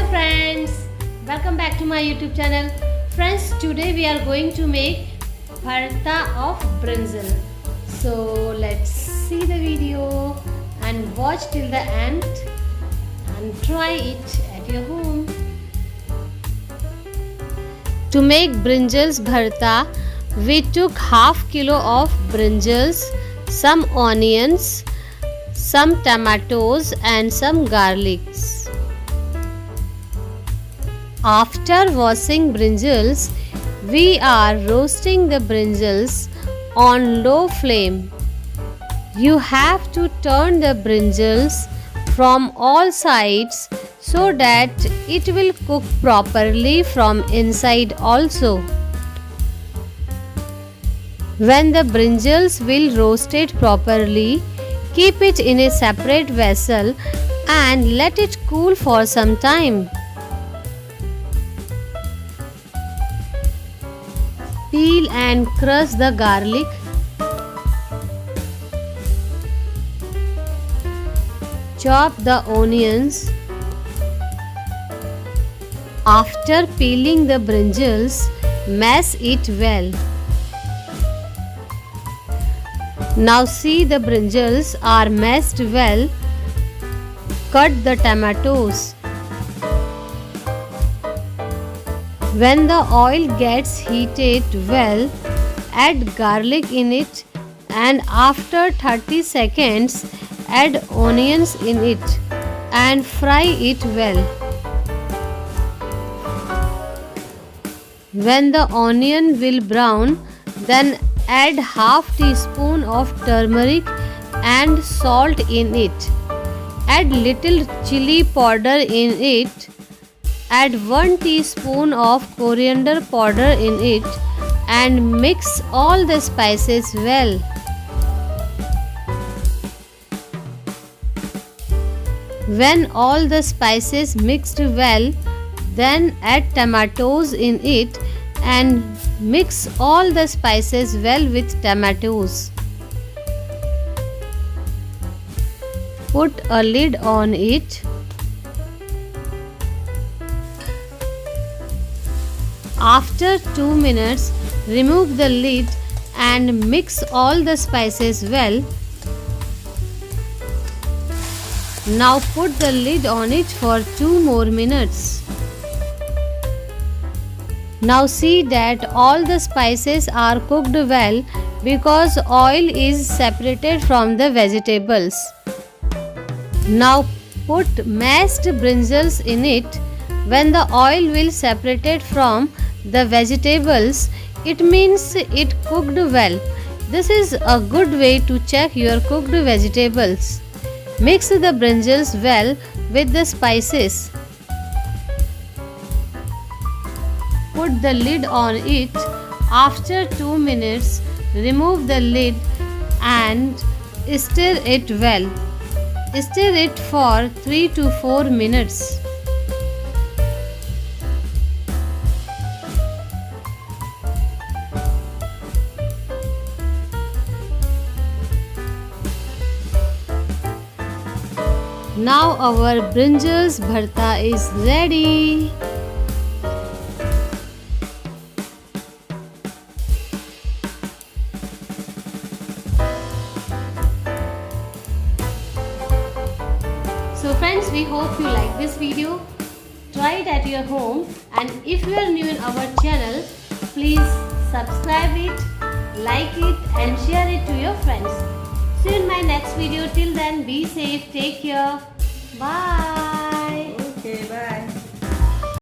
Hello friends, welcome back to my YouTube channel. Friends, today we are going to make Bharta of Brinjal. So let's see the video and watch till the end and try it at your home. To make Brinjal's Bharta, we took half kilo of brinjals, some onions, some tomatoes and some garlics. After washing brinjals, we are roasting the brinjals on low flame. You have to turn the brinjals from all sides so that it will cook properly from inside also. When the brinjals will roasted properly, keep it in a separate vessel and let it cool for some time. Peel and crush the garlic. Chop the onions. After peeling the brinjals, mash it well. Now see the brinjals are mashed well. Cut the tomatoes. When the oil gets heated well, add garlic in it and after 30 seconds add onions in it and fry it well. When the onion will brown, then add half teaspoon of turmeric and salt in it. Add little chili powder in it. Add 1 teaspoon of coriander powder in it and mix all the spices well. When all the spices mixed well, then add tomatoes in it and mix all the spices well with tomatoes. Put a lid on it. After 2 minutes, remove the lid and mix all the spices well. Now put the lid on it for 2 more minutes. Now see that all the spices are cooked well because oil is separated from the vegetables. Now put mashed brinjals in it. When the oil will separated from the vegetables, it means it cooked well. This is a good way to check your cooked vegetables. Mix the brinjals well with the spices. Put the lid on it. After 2 minutes, remove the lid and stir it well. Stir it for 3 to 4 minutes. Now our brinjal's bharta is ready. So friends, we hope you like this video. Try it at your home, and if you are new in our channel, please subscribe it, like it and share it to your friends. See you in my next video. Till then, be safe, take care. Bye. Okay, bye.